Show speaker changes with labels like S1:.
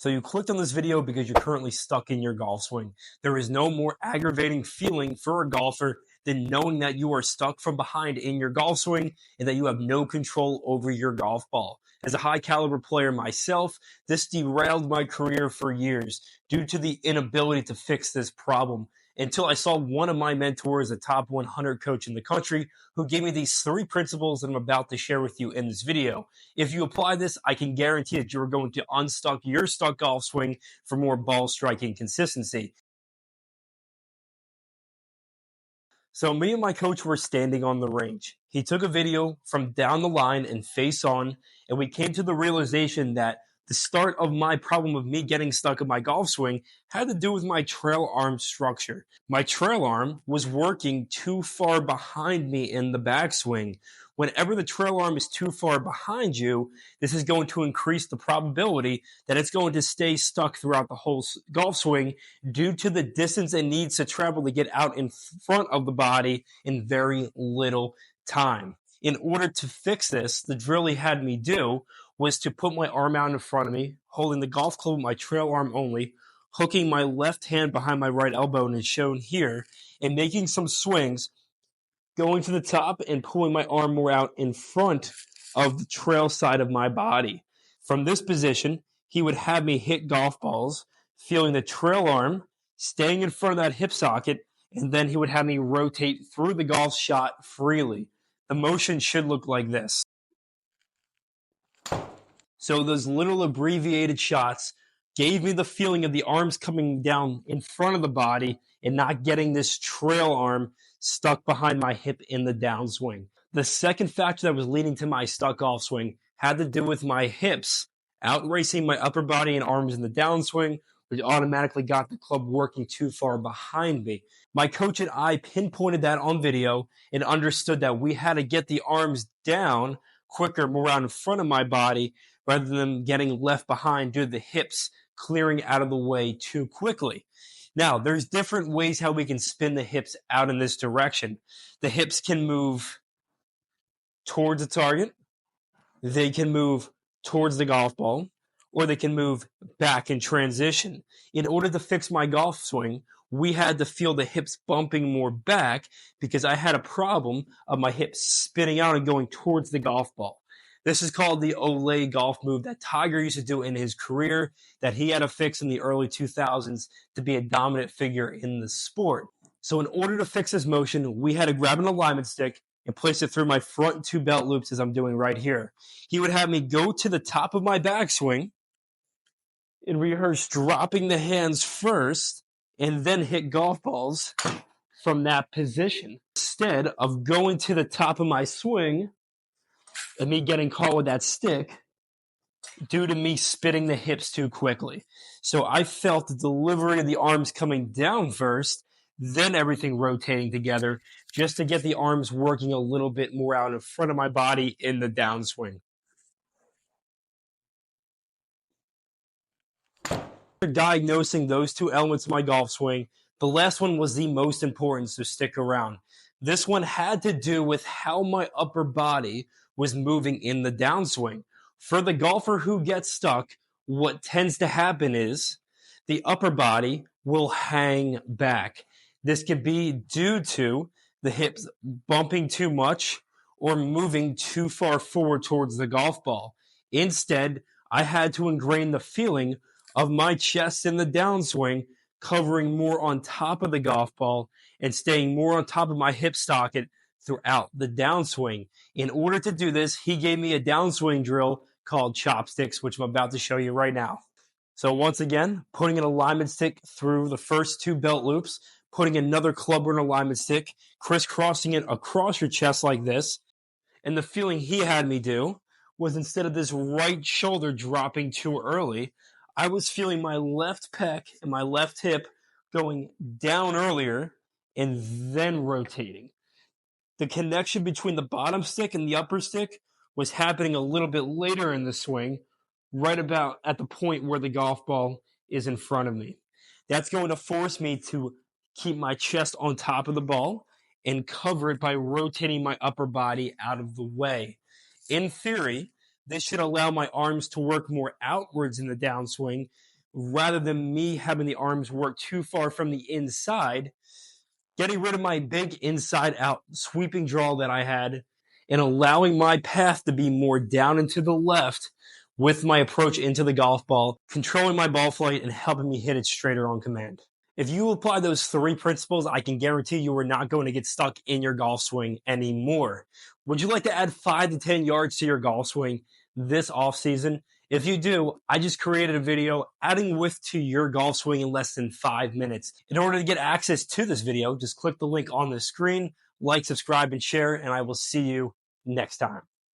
S1: So you clicked on this video because you're currently stuck in your golf swing. There is no more aggravating feeling for a golfer than knowing that you are stuck from behind in your golf swing and that you have no control over your golf ball. As a high caliber player myself, this derailed my career for years due to the inability to fix this problem until I saw one of my mentors, a top 100 coach in the country, who gave me these 3 principles that I'm about to share with you in this video. If you apply this, I can guarantee that you're going to unstuck your stuck golf swing for more ball striking consistency. So me and my coach were standing on the range. He took a video from down the line and face on, and we came to the realization that the start of my problem of me getting stuck in my golf swing had to do with my trail arm structure. My trail arm was working too far behind me in the backswing. Whenever the trail arm is too far behind you, this is going to increase the probability that it's going to stay stuck throughout the whole golf swing due to the distance it needs to travel to get out in front of the body in very little time. In order to fix this, the drill he had me do was to put my arm out in front of me, holding the golf club with my trail arm only, hooking my left hand behind my right elbow, and it's shown here, and making some swings, going to the top and pulling my arm more out in front of the trail side of my body. From this position, he would have me hit golf balls, feeling the trail arm, staying in front of that hip socket, and then he would have me rotate through the golf shot freely. The motion should look like this. So those little abbreviated shots gave me the feeling of the arms coming down in front of the body and not getting this trail arm stuck behind my hip in the downswing. The second factor that was leading to my stuck golf swing had to do with my hips outracing my upper body and arms in the downswing, which automatically got the club working too far behind me. My coach and I pinpointed that on video and understood that we had to get the arms down quicker, more out in front of my body, rather than getting left behind due to the hips clearing out of the way too quickly. Now, there's different ways how we can spin the hips out in this direction. The hips can move towards the target, they can move towards the golf ball, or they can move back in transition. In order to fix my golf swing, we had to feel the hips bumping more back because I had a problem of my hips spinning out and going towards the golf ball. This is called the Olay golf move that Tiger used to do in his career that he had to fix in the early 2000s to be a dominant figure in the sport. So in order to fix this motion, we had to grab an alignment stick and place it through my front 2 belt loops as I'm doing right here. He would have me go to the top of my backswing and rehearse dropping the hands first and then hit golf balls from that position. Instead of going to the top of my swing and me getting caught with that stick due to me spitting the hips too quickly. So I felt the delivery of the arms coming down first, then everything rotating together just to get the arms working a little bit more out in front of my body in the downswing. Diagnosing those 2 elements of my golf swing, the last one was the most important, so stick around. This one had to do with how my upper body was moving in the downswing. For the golfer who gets stuck, what tends to happen is the upper body will hang back. This could be due to the hips bumping too much or moving too far forward towards the golf ball. Instead, I had to ingrain the feeling of my chest in the downswing covering more on top of the golf ball and staying more on top of my hip socket throughout the downswing. In order to do this, he gave me a downswing drill called chopsticks, which I'm about to show you right now. So once again, putting an alignment stick through the first 2 belt loops, putting another club or an alignment stick, crisscrossing it across your chest like this. And the feeling he had me do was instead of this right shoulder dropping too early, I was feeling my left pec and my left hip going down earlier and then rotating. The connection between the bottom stick and the upper stick was happening a little bit later in the swing, right about at the point where the golf ball is in front of me. That's going to force me to keep my chest on top of the ball and cover it by rotating my upper body out of the way. In theory, this should allow my arms to work more outwards in the downswing rather than me having the arms work too far from the inside, getting rid of my big inside out sweeping draw that I had and allowing my path to be more down and to the left with my approach into the golf ball, controlling my ball flight and helping me hit it straighter on command. If you apply those three principles, I can guarantee you are not going to get stuck in your golf swing anymore. Would you like to add 5 to 10 yards to your golf swing this off season? If you do, I just created a video adding width to your golf swing in less than 5 minutes. In order to get access to this video, just click the link on the screen, like, subscribe, and share, and I will see you next time.